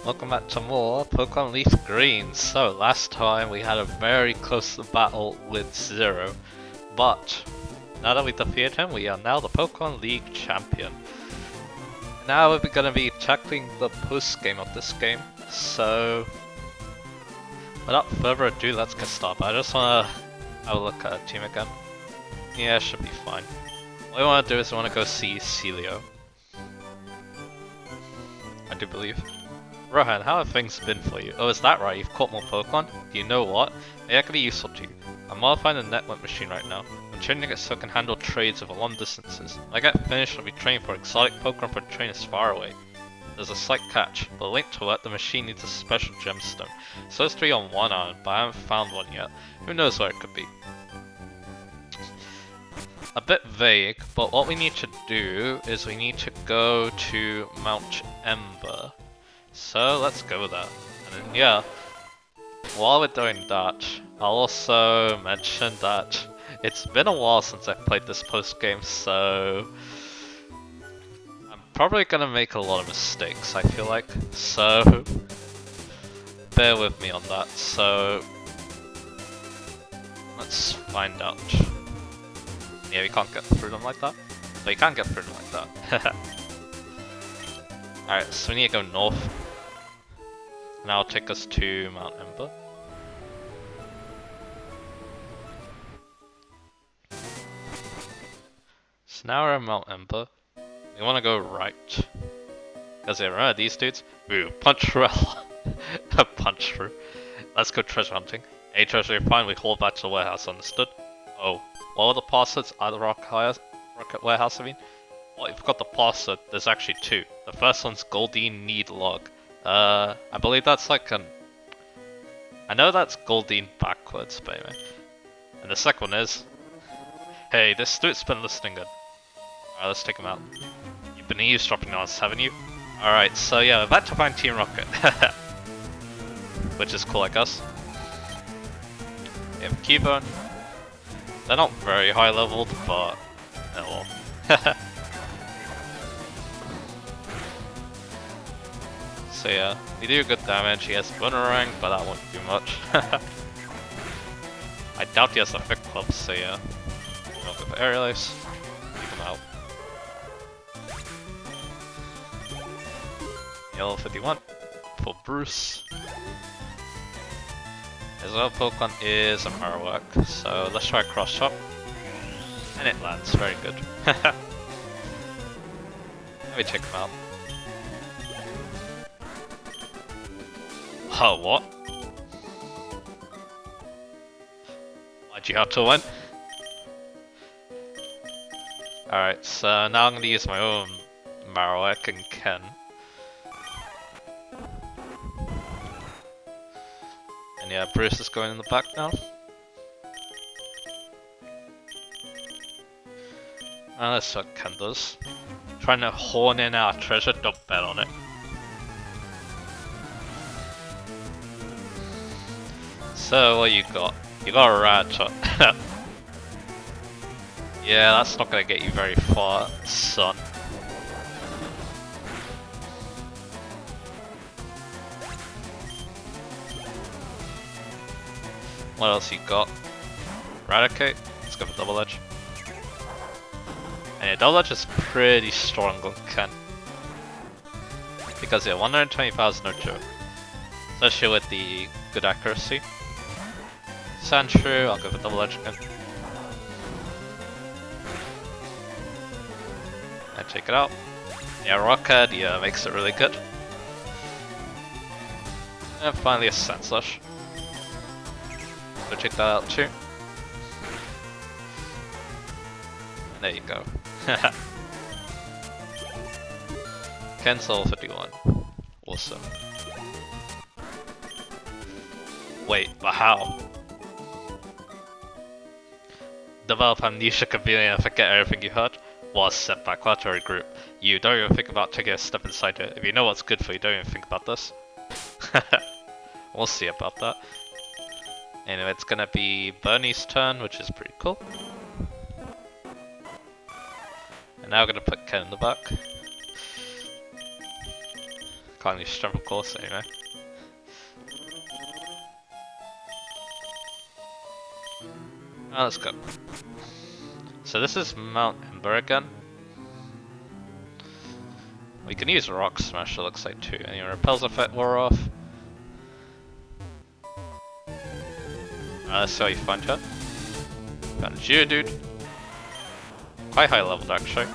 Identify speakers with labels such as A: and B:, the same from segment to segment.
A: Welcome back to more Pokemon Leaf Green. So last time we had a very close battle with Zero, but now that we defeated him, we are now the Pokemon League champion. Now we're gonna be tackling the post game of this game. So without further ado, let's get started. I just wanna have a look at our team again. Yeah, should be fine. What we wanna do is we wanna go see Celio. I do believe. Rohan, how have things been for you? Oh, is that right? You've caught more Pokemon? Do you know what? Maybe I can be useful to you. I'm modifying the network machine right now. I'm training it so it can handle trades over long distances. When I get finished, I'll be training for exotic Pokemon for trainers far away. There's a slight catch, but linked to it, the machine needs a special gemstone. So it's 3 on 1 island, but I haven't found one yet. Who knows where it could be? A bit vague, but what we need to do is we need to go to Mount Ember. So let's go with that. And then, yeah, while we're doing that, I'll also mention that it's been a while since I've played this post game, so I'm probably gonna make a lot of mistakes, I feel like. So bear with me on that. So let's find out. Yeah, we can't get through them like that. But you can get through them like that. Alright, so we need to go north. Now take us to Mount Ember. So now we're at Mount Ember. We want to go right. Because yeah, remember these dudes? Ooh, punch through. Punch through. Let's go treasure hunting. Any treasure you find, we haul back to the warehouse, understood? Oh, what were the passwords at the rocket warehouse, I mean? Oh, you forgot the password. There's actually two. The first one's Goldine Need Log. I believe that's like an... I know that's Goldine backwards, but anyway. And the second one is... Hey, this dude's been listening good. Alright, let's take him out. You've been eavesdropping on us, haven't you? Alright, so yeah, we're about to find Team Rocket. Which is cool, I guess. We have Keybone. They're not very high leveled, but... oh well. So yeah, we do good damage. He has Boomerang, but that won't do much. I doubt he has a Thick Club, so yeah. We'll go for Anelace. Keep him out. Yellow 51 for Bruce. His other Pokemon is a Marowak, so let's try Cross Chop. And it lands, very good. Let me check him out. Oh, what? Why'd you have to win? Alright, so now I'm gonna use my own Marowak and Ken. And yeah, Bruce is going in the back now. And let's see what Ken does. Trying to horn in our treasure, don't bet on it. So, what you got? You got a Radshot. Yeah, that's not gonna get you very far, son. What else you got? Eradicate? Let's go for Double Edge. And yeah, Double Edge is pretty strong on Ken. Because yeah, 125 is no joke. Especially with the good accuracy. Sandshrew, I'll go for Double Edge again. And take it out. Yeah, Rockhead, yeah, makes it really good. And finally a Sandslash. Go check that out too. And there you go. Ken's level 51. Awesome. Wait, but how? Develop amnesia conveniently and forget everything you heard? Was setback, what to regroup. You don't even think about taking a step inside it. If you know what's good for you, don't even think about this. We'll see about that. Anyway, it's gonna be Bernie's turn, which is pretty cool. And now we're gonna put Ken in the back. can't use strength of course anyway. Let's go. So this is Mount Ember again. We can use Rock Smash, it looks like, too. And your Repel's effect wore off. Let's see how you find her. Found a Geodude. Quite high leveled, actually.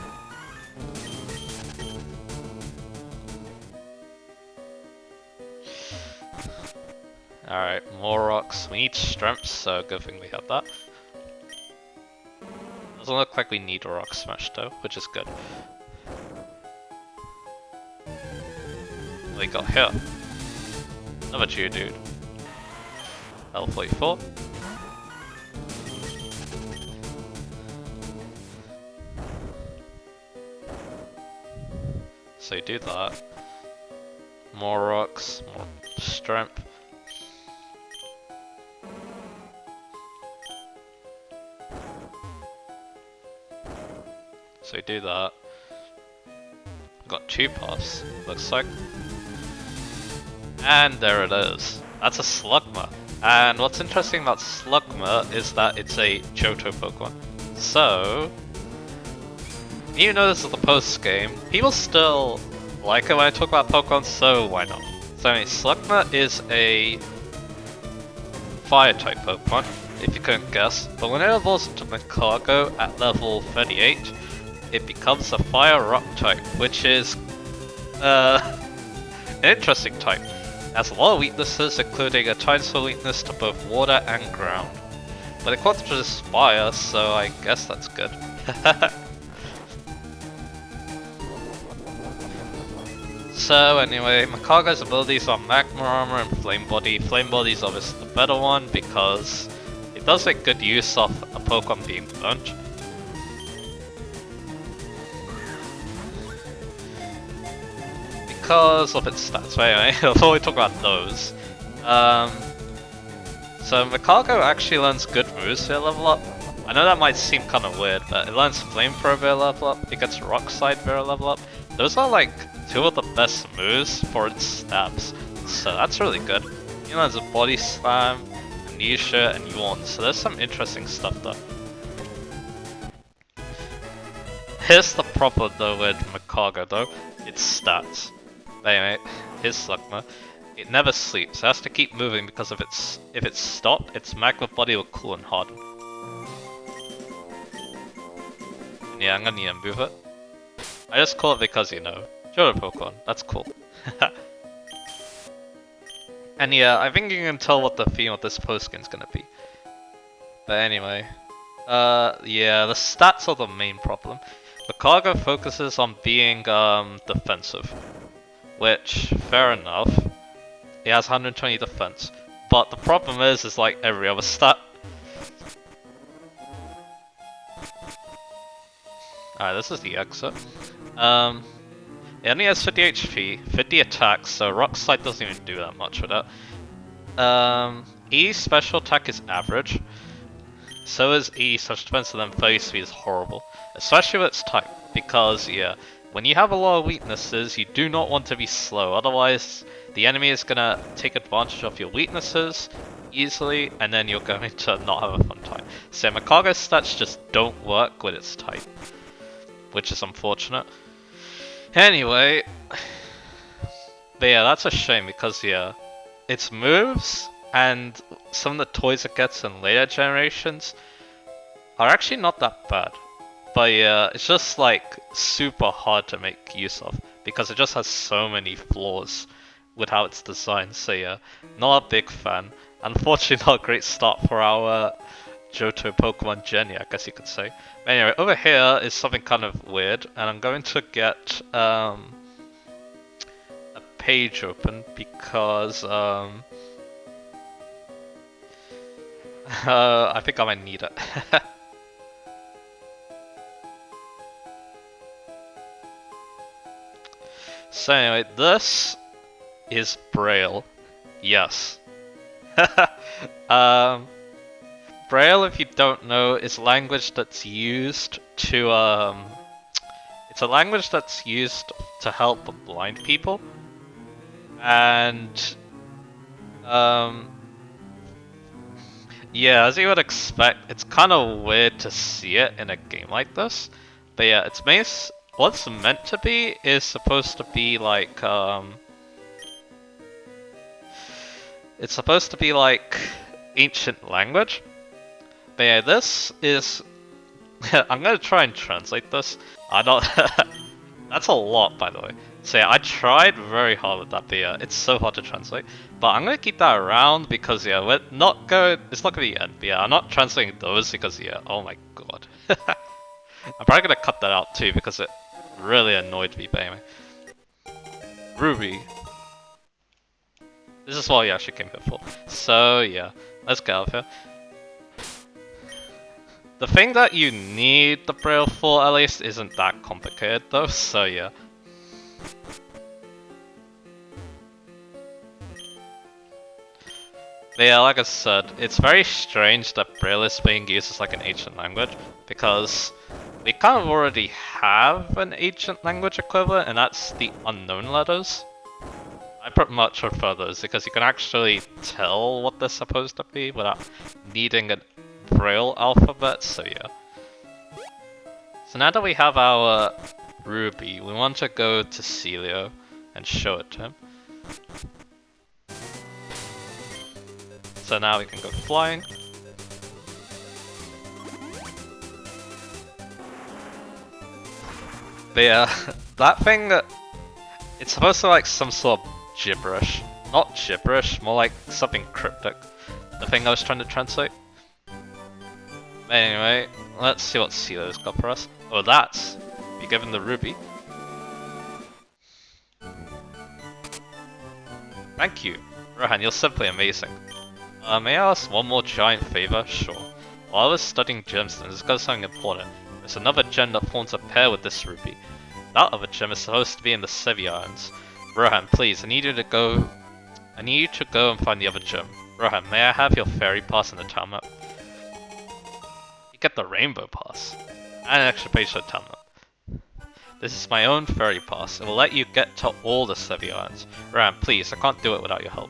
A: Alright, more rocks. We need strength, so good thing we have that. Doesn't look like we need a Rock Smash though, which is good. We got here. Another Geodude. Level 44. So you do that. More rocks, more strength. So you do that. Got 2 paths, looks like. And there it is. That's a Slugma. And what's interesting about Slugma is that it's a Johto Pokemon. So, even though this is the post game, people still like it when I talk about Pokemon, so why not? So I mean, Slugma is a fire type Pokemon, if you couldn't guess, but when it evolves into Makago at level 38, it becomes a fire rock type, which is an interesting type. It has a lot of weaknesses, including a tiny weakness to both water and ground. But it quadruples fire, so I guess that's good. So anyway, Makago's abilities are Magma Armor and Flame Body. Flame Body is obviously the better one because it does make good use of a Pokemon being burnt. Because of its stats, but anyway, before we talk about those. So Makago actually learns good moves via level up. I know that might seem kind of weird, but it learns Flamethrower via level up, it gets Rock Slide via level up. Those are like 2 of the best moves for its stabs, so that's really good. He learns a Body Slam, Amnesia, and Yawn, so there's some interesting stuff there. Here's the problem though with Makago though, its stats. Anyway, here's Slugma. It never sleeps, it has to keep moving because if it's stopped, its magma body will cool and harden. And yeah, I'm gonna need to move it. I just call it because, you know, Johto Pokemon, that's cool. And yeah, I think you can tell what the theme of this postgame's gonna be. But anyway, yeah, the stats are the main problem. Makago focuses on being defensive. Which, fair enough, it has 120 defense, but the problem is like every other stat. Alright, this is the exit. It only has 50 HP, 50 attacks, so Rock Slide doesn't even do that much with it. E special attack is average, so is E such defense, and then 30 speed is horrible, especially with its type, because yeah, when you have a lot of weaknesses, you do not want to be slow, otherwise the enemy is gonna take advantage of your weaknesses easily, and then you're going to not have a fun time. So Makago's stats just don't work with its type, which is unfortunate. Anyway, but yeah, that's a shame because yeah, its moves and some of the toys it gets in later generations are actually not that bad. But yeah, it's just like super hard to make use of because it just has so many flaws with how it's designed. So yeah, not a big fan. Unfortunately, not a great start for our Johto Pokemon journey, I guess you could say. But anyway, over here is something kind of weird, and I'm going to get a page open because I think I might need it. So anyway, this is Braille. Yes. Braille, if you don't know, is language that's used to it's a language that's used to help blind people. And yeah, as you would expect, it's kind of weird to see it in a game like this. But yeah, what's meant to be is supposed to be like it's supposed to be like ancient language. But yeah, this is I'm gonna try and translate this. I don't That's a lot, by the way. So yeah, I tried very hard with that, but yeah, it's so hard to translate. But I'm gonna keep that around because yeah, it's not gonna be the end. But yeah, I'm not translating those because yeah, oh my god. I'm probably gonna cut that out too because it really annoyed me, but anyway. Ruby. This is what you actually came here for. So yeah, let's get out of here. The thing that you need the Braille for, at least, isn't that complicated though, so yeah. But yeah, like I said, it's very strange that Braille is being used as like an ancient language, because we kind of already have an ancient language equivalent, and that's the unknown letters. I pretty much prefer those, because you can actually tell what they're supposed to be without needing a Braille alphabet, so yeah. So now that we have our Ruby, we want to go to Celio and show it to him. So now we can go flying. But yeah, that thing, it's supposed to be like some sort of gibberish. Not gibberish, more like something cryptic. The thing I was trying to translate. Anyway, let's see what Celio's got for us. Oh, that's be given the ruby. Thank you, Rohan, you're simply amazing. May I ask one more giant favor? Sure. While I was studying gemstones, I discovered something important. There's another gem that forms a pair with this ruby. That other gem is supposed to be in the Sevi Islands. Rohan, please, I need you to go and find the other gem. Rohan, may I have your fairy pass in the town map? Get the rainbow pass and an extra page to the town map. This is my own fairy pass. It will let you get to all the Sevi Islands. Ram, please, I can't do it without your help.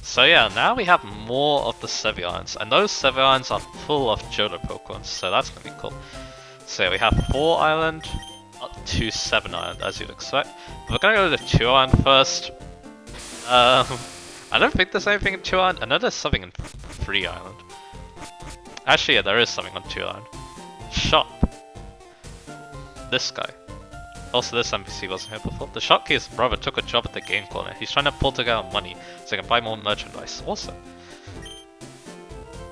A: So yeah, now we have more of the Sevi Islands, and those Sevi Islands are full of Johto Pokémon, so that's gonna be cool. So yeah, we have 4 Island up to 7 Island, as you'd expect. But we're gonna go to 2 Island first. I don't think there's anything in 2 Island. I know there's something in 3 Island. Actually, yeah, there is something on 2 Island. Shop. This guy. Also, this NPC wasn't here before. The shopkeeper's brother took a job at the game corner. He's trying to pull together money so he can buy more merchandise. Awesome.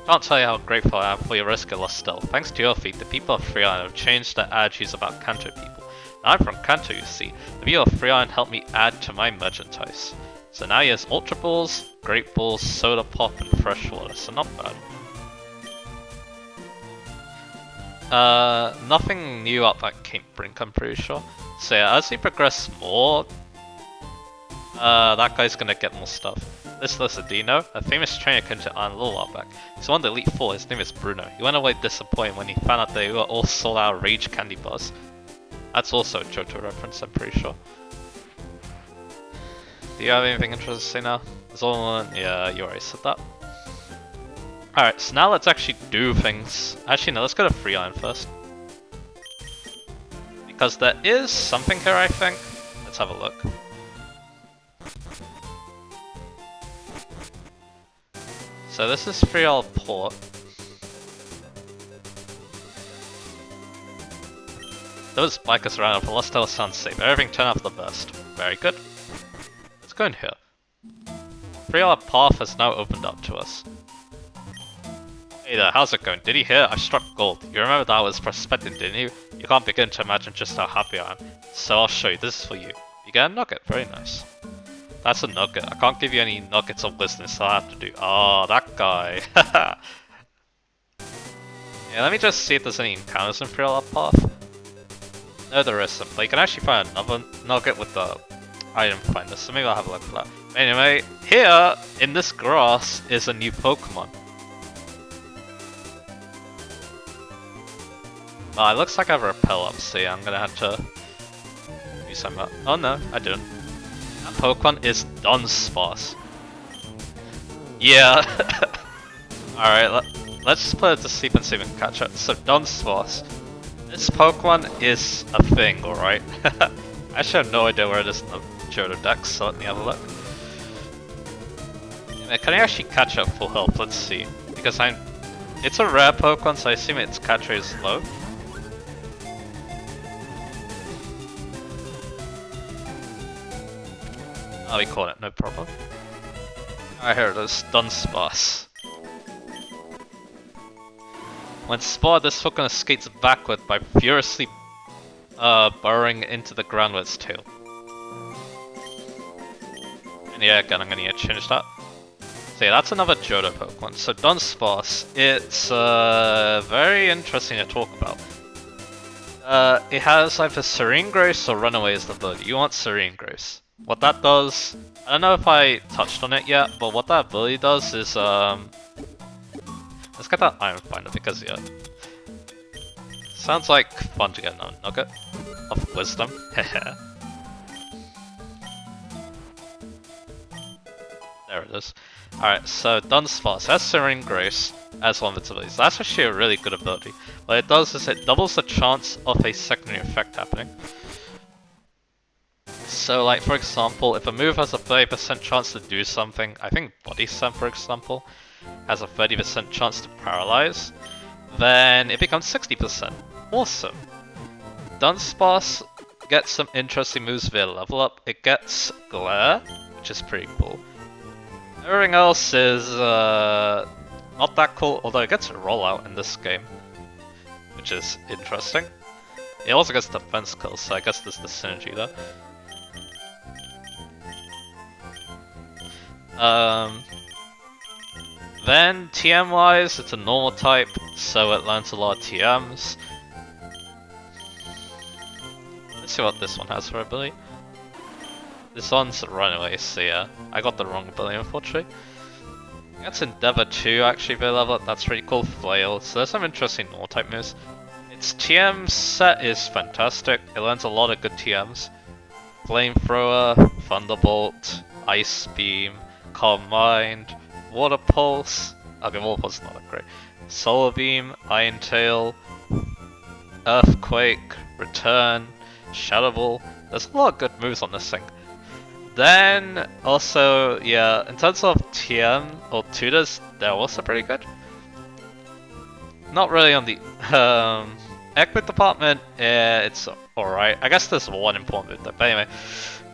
A: Can't tell you how grateful I am for your rescue lost stealth. Thanks to your feat, the people of 3 Island have changed their attitudes about Kanto people. Now I'm from Kanto, you see. The people of 3 Island helped me add to my merchandise. So now he has Ultra Balls, Great Balls, Soda Pop, and Fresh Water, so not bad. Nothing new up at Cape Brink, I'm pretty sure. So yeah, as we progress more, that guy's gonna get more stuff. This is Dino, a famous trainer came to Island a little while back. He's one of the Elite Four, his name is Bruno. He went away disappointed when he found out they were all sold out of Rage Candy Bars. That's also a Johto reference, I'm pretty sure. Do you have anything interesting to say now? There's only one. Yeah, you already said that. Alright, so now let's actually do things. Actually, no, let's go to 3 Island first. Because there is something here, I think. Let's have a look. So this is 3 Island Port. Those bikers around for Lost Tale sounds safe. Everything turned out for the best. Very good. Let's go in here. 3 Island Path has now opened up to us. Hey there, how's it going? Did you hear? I struck gold. You remember that I was prospecting, didn't you? You can't begin to imagine just how happy I am. So I'll show you. This is for you. You get a nugget. Very nice. That's a nugget. I can't give you any nuggets of wisdom, so I have to do... Oh, that guy. Yeah, let me just see if there's any encounters in 3 Island Path. No, there isn't. But you can actually find another nugget with the item finder, so maybe I'll have a look for that. Anyway, here, in this grass, is a new Pokemon. It looks like I have a repel up, so yeah, I'm gonna have to use that. Oh no, I didn't. That Pokemon is Dunsparce. Yeah. Alright, let's just put it to sleep and see if we can catch it. So Dunsparce. This Pokemon is a thing, alright? I actually have no idea where it is in the Johto deck, so let me have a look. Yeah, can I actually catch it full health? Let's see. Because it's a rare Pokemon, so I assume its catch rate is low. Oh, we caught it, no problem. Alright, here it is, Dunsparce. When spotted, this Pokemon skates backward by furiously burrowing into the ground with its tail. And yeah, again, I'm gonna need to change that. So yeah, that's another Johto Pokemon. So Dunsparce, it's very interesting to talk about. It has either Serene Grace or Runaway as the ability. You want Serene Grace. What that does, I don't know if I touched on it yet, but what that ability does is, let's get that Iron Finder because, yeah, sounds like fun to get a nugget of wisdom. There it is. Alright, so Dunsparce has Serene Grace as one of its abilities. That's actually a really good ability. What it does is it doubles the chance of a secondary effect happening. So like for example, if a move has a 30% chance to do something, I think Body Slam for example, has a 30% chance to paralyze, then it becomes 60%. Awesome. Dunsparce gets some interesting moves via level up. It gets Glare, which is pretty cool. Everything else is not that cool, although it gets a rollout in this game, which is interesting. It also gets defense kills, so I guess there's the synergy there. Then TM wise, it's a normal type, so it learns a lot of TMs. Let's see what this one has for ability. This one's Runaway, so yeah, I got the wrong ability unfortunately. That's Endeavor 2 actually via level up, that's pretty cool. Flail, so there's some interesting normal type moves. Its TM set is fantastic, it learns a lot of good TMs. Flamethrower, Thunderbolt, Ice Beam, Calm Mind, Water Pulse, okay, Water Pulse is not that great. Solar Beam, Iron Tail, Earthquake, Return, Shadow Ball. There's a lot of good moves on this thing. Then also, yeah, in terms of TM or tutors, they're also pretty good. Not really on the Equip department, it's alright. I guess there's one important bit there, but anyway.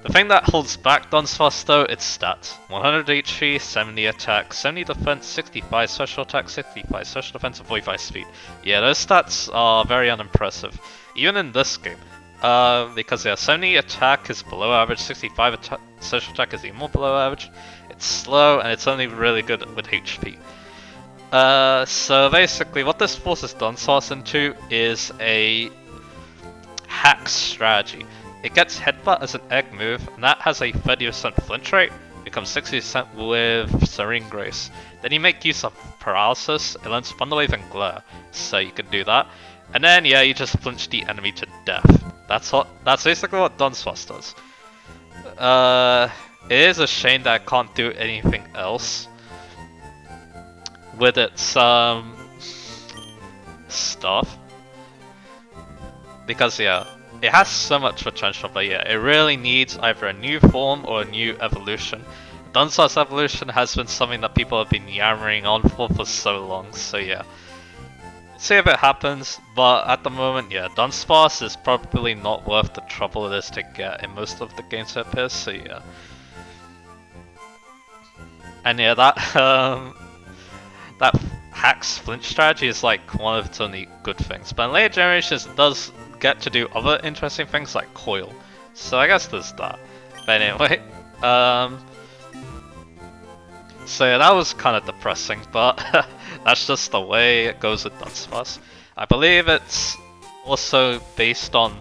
A: The thing that holds back Dunsparce though, it's stats. 100 HP, 70 attack, 70 defense, 65 special attack, 65 special defense, and 45 speed. Yeah, those stats are very unimpressive. Even in this game. Because yeah, 70 attack is below average, 65 special attack is even more below average. It's slow, and it's only really good with HP. So basically what this forces Dunsparce into is a hack strategy. It gets Headbutt as an egg move, and that has a 30% flinch rate, becomes 60% with Serene Grace. Then you make use of Paralysis, it learns Thunder Wave and Glare, so you can do that. And then yeah, you just flinch the enemy to death. That's basically what Dunsparce does. It is a shame that I can't do anything else with its stuff, because yeah, it has so much potential, but yeah, it really needs either a new form or a new evolution. Dunsparce evolution has been something that people have been yammering on for so long, so yeah. Let's see if it happens, but at the moment, yeah, Dunsparce is probably not worth the trouble it is to get in most of the games it appears, so yeah. And yeah, that hacks flinch strategy is like one of its only good things, but in later generations it does get to do other interesting things like Coil, so I guess there's that. But anyway, so yeah, that was kind of depressing, but that's just the way it goes with Dunsparce. I believe it's also based on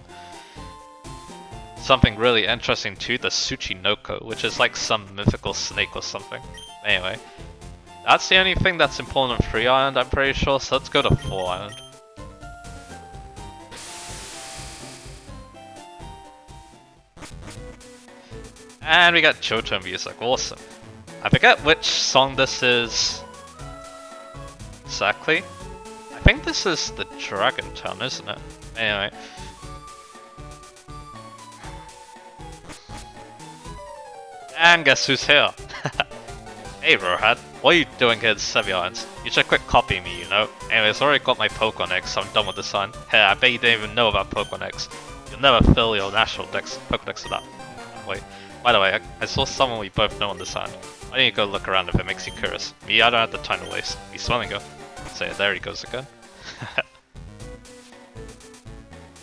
A: something really interesting too, the Tsuchinoko, which is like some mythical snake or something. Anyway, that's the only thing that's important on 3 Island, I'm pretty sure, so let's go to 4 Island. And we got Johto music, awesome. I forget which song this is exactly. I think this is the Dragon Town, isn't it? Anyway. And guess who's here? Hey Rohat, what are you doing here in Sevi Islands? You should quit copying me, you know? Anyways, I already got my Pokemon X, so I'm done with the sign. Hey, I bet you didn't even know about Pokemon X. You'll never fill your national Pokedex with that. Wait, by the way, I saw someone we both know on the sign. Why don't you go look around if it makes you curious? Me, I don't have the time to waste. He's swimming go. So yeah, there he goes again.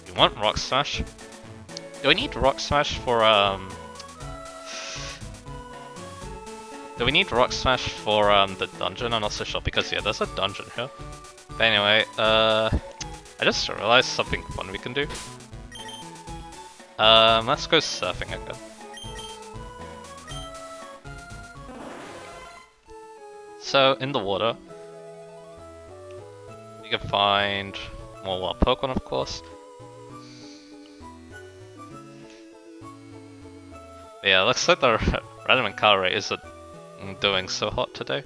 A: You want Rock Smash? Do we need Rock Smash for Do we need Rock Smash for the dungeon? I'm not so sure because yeah, there's a dungeon here. But anyway, I just realized something fun we can do. Let's go surfing again. So in the water, we can find more wild Pokemon, of course. But yeah, looks like the random encounter rate isn't doing so hot today.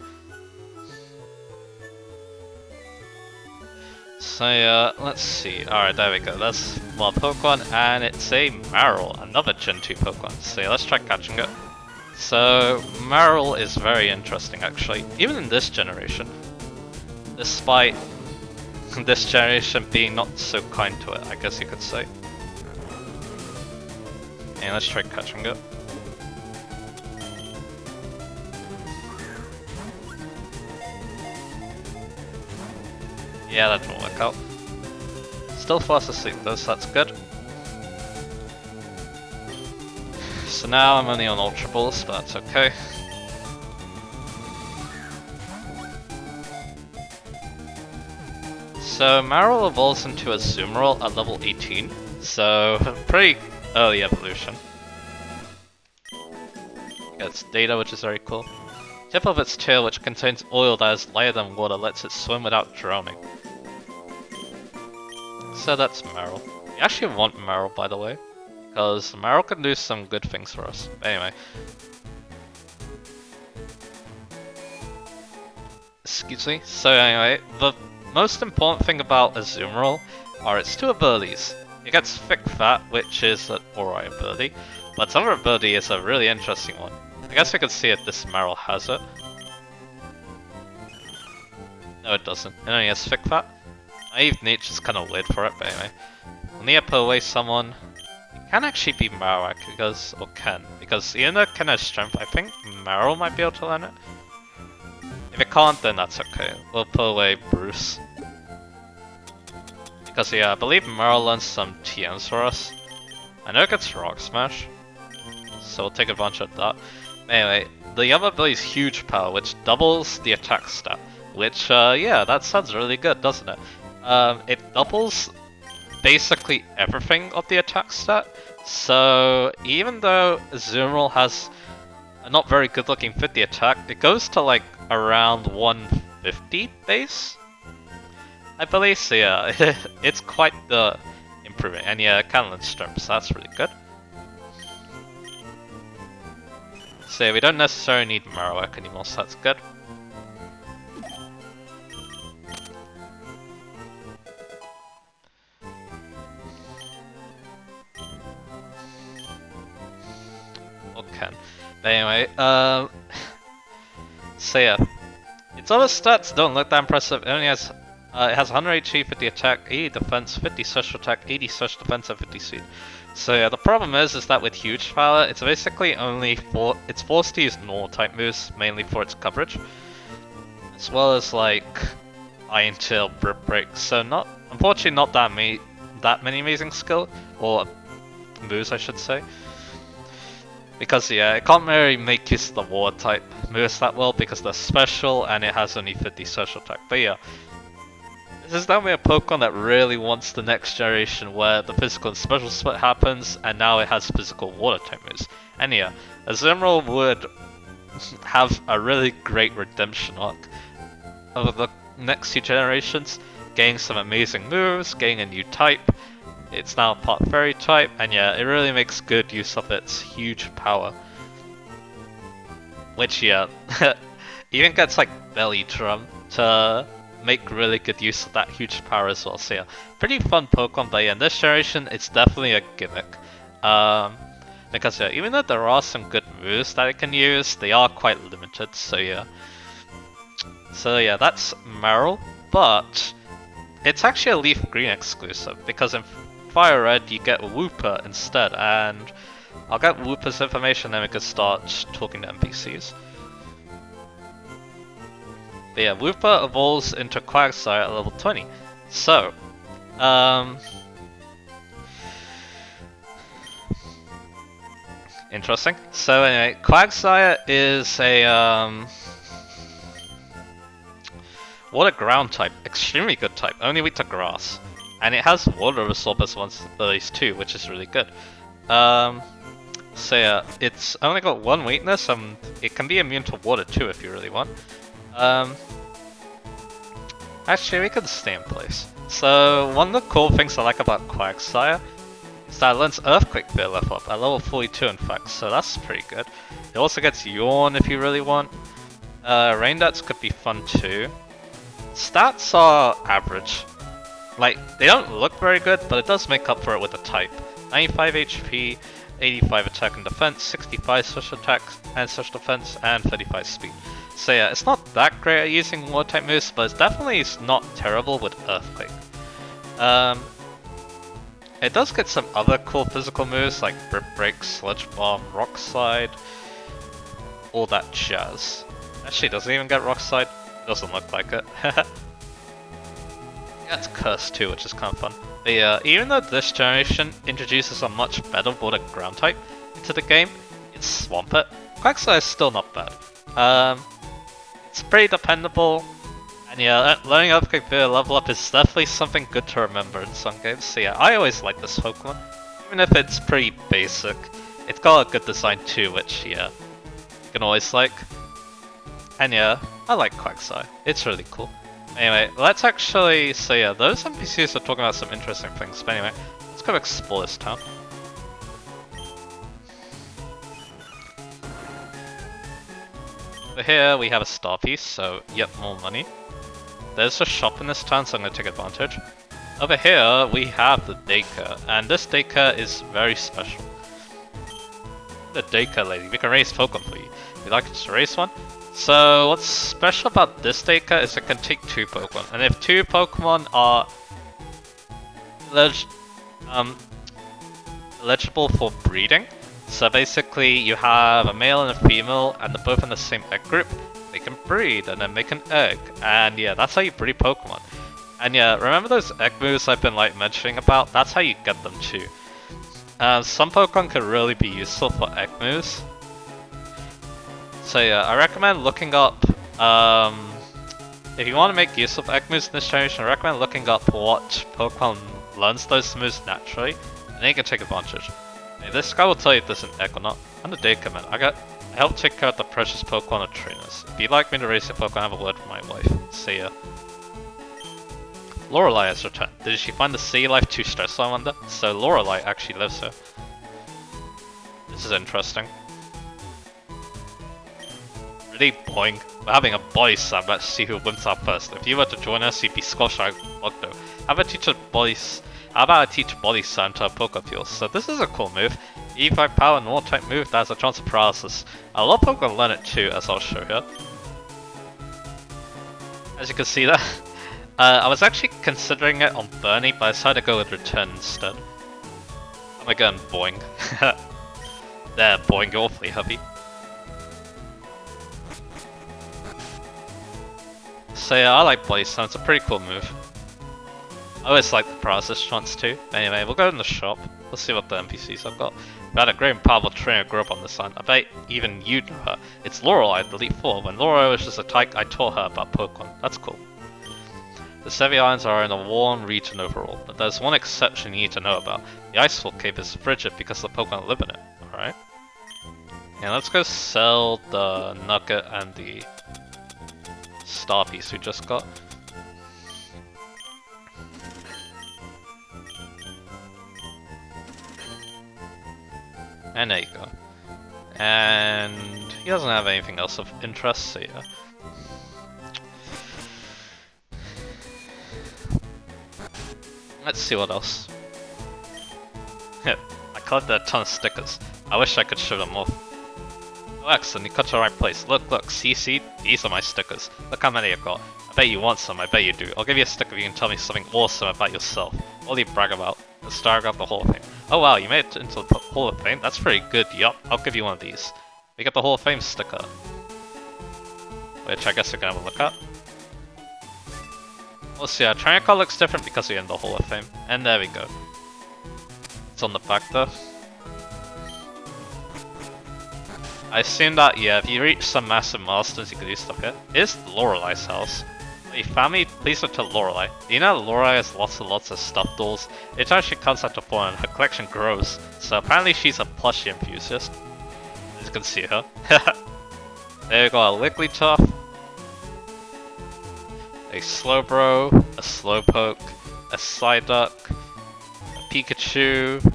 A: So yeah, let's see. Alright, there we go. That's more Pokemon, and it's a Marill, another Gen 2 Pokemon. So yeah, let's try catching it. So Marill is very interesting actually, even in this generation. Despite this generation being not so kind to it, I guess you could say. And let's try catching it. Yeah, that didn't work out. Still fast asleep though, so that's good. So now I'm only on Ultra Balls, but that's okay. So Marill evolves into a Azumarill at level 18, so pretty early evolution. Gets data, which is very cool. Tip of its tail, which contains oil that is lighter than water, lets it swim without drowning. So that's Marill. We actually want Marill, by the way, because Marill can do some good things for us. But anyway. Excuse me. So anyway, the most important thing about Azumarill are its two abilities. It gets Thick Fat, which is an alright ability, but its other ability is a really interesting one. I guess we can see if this Marill has it. No, it doesn't. It only has Thick Fat. Naive Nature's kind of weird for it, but anyway. When you put away someone, it can actually be Marowak, because even though it can have strength, I think Marill might be able to learn it. If it can't, then that's okay. We'll put away Bruce. Because yeah, I believe Marill learns some TMs for us. I know it gets Rock Smash, so we'll take advantage of that. Anyway, the other ability is Huge Power, which doubles the attack stat. Which, yeah, that sounds really good, doesn't it? It doubles basically everything of the attack stat. So even though Azumarill has a not very good looking 50 attack, it goes to like around 150 base, I believe. So yeah, it's quite the improvement. And yeah, it can learn strength, so that's really good. So yeah, we don't necessarily need Marowak anymore, so that's good. Okay. But anyway, so yeah, its other stats don't look that impressive. It only has, it has 100 HP, 50 attack, 80 defense, 50 social attack, 80 social defense, and 50 speed. So yeah, the problem is that with Huge Power, it's basically only it's forced to use normal type moves, mainly for its coverage, as well as like Iron Tail, Brick Break. So unfortunately not that many amazing skill, or moves I should say. Because yeah, it can't really make use of the water type moves that well because they're special and it has only 50 social attack. But yeah, this is definitely a Pokemon that really wants the next generation where the physical and special split happens and now it has physical water type moves. And yeah, Azumarill would have a really great redemption arc over the next few generations, getting some amazing moves, getting a new type. It's now part Fairy type, and yeah, it really makes good use of its Huge Power. which yeah, even gets like Belly Drum to make really good use of that huge power as well. So yeah, pretty fun Pokemon, but yeah, in this generation, it's definitely a gimmick. Because yeah, even though there are some good moves that it can use, they are quite limited, so yeah. So yeah, that's Meryl, but it's actually a Leaf Green exclusive, because in Fire Red you get Wooper instead, and I'll get Wooper's information, then we can start talking to NPCs. But yeah, Wooper evolves into Quagsire at level 20. So, interesting. So anyway, Quagsire is a water ground type, extremely good type, only weak to grass. And it has water absorb as one of these too, which is really good. So yeah, it's only got one weakness, and it can be immune to water too if you really want. Actually, we can stay in place. So one of the cool things I like about Quagsire is that it learns Earthquake Fear level up at level 42 in fact, so that's pretty good. It also gets Yawn if you really want. Rain Dance could be fun too. Stats are average. Like, they don't look very good, but it does make up for it with the type. 95 HP, 85 attack and defense, 65 special attack and special defense, and 35 speed. So yeah, it's not that great at using water type moves, but it's definitely not terrible with Earthquake. It does get some other cool physical moves like Brick Break, Sludge Bomb, Rock Slide, all that jazz. Actually, doesn't even get Rock Slide. Doesn't look like it. Yeah, it's Curse too, which is kind of fun. But yeah, even though this generation introduces a much better water ground type into the game, it's Swampert. Quagsire is still not bad. It's pretty dependable, and yeah, learning Earthquake Fear level up is definitely something good to remember in some games. So yeah, I always like this Pokemon, even if it's pretty basic. It's got a good design too, which yeah, you can always like. And yeah, I like Quagsire. It's really cool. Anyway, let's actually, so yeah, those NPCs are talking about some interesting things, but anyway, let's go explore this town. So here we have a star piece, so yep, more money. There's a shop in this town, so I'm going to take advantage. Over here we have the daycare, and this daycare is very special. The daycare lady, we can raise Pokemon for you. Would you like to raise one? So what's special about this daycare is it can take 2 Pokemon, and if 2 Pokemon are eligible for breeding, so basically you have a male and a female and they're both in the same egg group, they can breed and then make an egg, and yeah, that's how you breed Pokemon. And yeah, remember those egg moves I've been like mentioning about? That's how you get them too. Some Pokemon could really be useful for egg moves. So yeah, I recommend looking up, if you want to make use of egg moves in this generation, I recommend looking up what Pokemon learns those moves naturally, and then you can take advantage. Hey, this guy will tell you if there's an egg or not. I'm the daycare man. I help take care of the precious Pokemon and trainers. If you'd like me to raise your Pokemon, have a word with my wife. See ya. Lorelei has returned. Did she find the sea life too stressful, I wonder? So Lorelei actually lives here. This is interesting. Really boing. We're having a body slam. Let's see who wins out first. If you were to join us, you'd be squashed like Bogdo. How about I teach body slam to a Pokefuel? So this is a cool move. E5 power and water type move that has a chance of paralysis. A lot of Pokemon learn it too, as I'll show here. As you can see there, I was actually considering it on Bernie, but I decided to go with Return instead. I'm again boing. There, boing, you're awfully heavy. So yeah, I like Body Slam, it's a pretty cool move. I always like the paralysis chance too. Anyway, we'll go in the shop. Let's see what the NPCs I've got. We had a great and powerful trainer grew up on this land. I bet even you know her. It's Lorelei, the Elite Four. When Lorelei was just a tyke, I taught her about Pokemon. That's cool. The Sevi Islands are in a warm region overall, but there's one exception you need to know about. The Icefall Cave is frigid because the Pokemon live in it. Alright. And let's go sell the Nugget and the Star Piece we just got. And there you go. And He doesn't have anything else of interest, so yeah. Let's see what else. I collected a ton of stickers. I wish I could show them off. Oh, excellent, you cut to the right place. Look, see? These are my stickers. Look how many I've got. I bet you want some, I bet you do. I'll give you a sticker if you can tell me something awesome about yourself. What do you brag about? The star got the Hall of Fame. Oh wow, you made it into the Hall of Fame? That's pretty good, yup. I'll give you one of these. We got the Hall of Fame sticker. Which I guess we're gonna have a look at. We'll see, our triangle card looks different because we're in the Hall of Fame. And there we go. It's on the back though. I assume that, yeah, if you reach some massive milestones, you can do stuff here. Here's Lorelei's house. Hey family, please look to Lorelei. Do you know Lorelei has lots and lots of stuffed dolls? It actually comes out to 4 and her collection grows. So apparently she's a plushie enthusiast. As you can see her. There we go, a Wigglytuff. A Slowbro, a Slowpoke, a Psyduck, a Pikachu,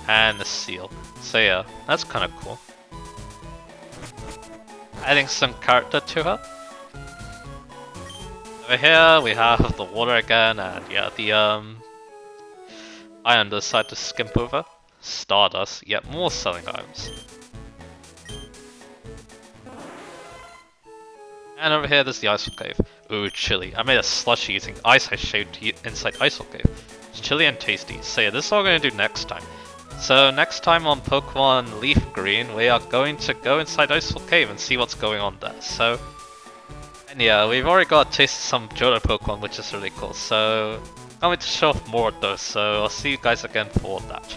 A: and a Seal. So yeah, that's kind of cool. Adding some character to her. Over here we have the water again, and yeah, the item decided to skimp over. Stardust, yet more selling items. And over here there's the Icefall Cave. Ooh, chilly. I made a slushie using ice I shaved inside Icefall Cave. It's chilly and tasty. So yeah, this is what we're gonna do next time. So next time on Pokemon LeafGreen, we are going to go inside Icefall Cave and see what's going on there. So, and yeah, we've already got a taste of some Johto Pokémon, which is really cool. So, I'm going to show off more of those. So I'll see you guys again for that.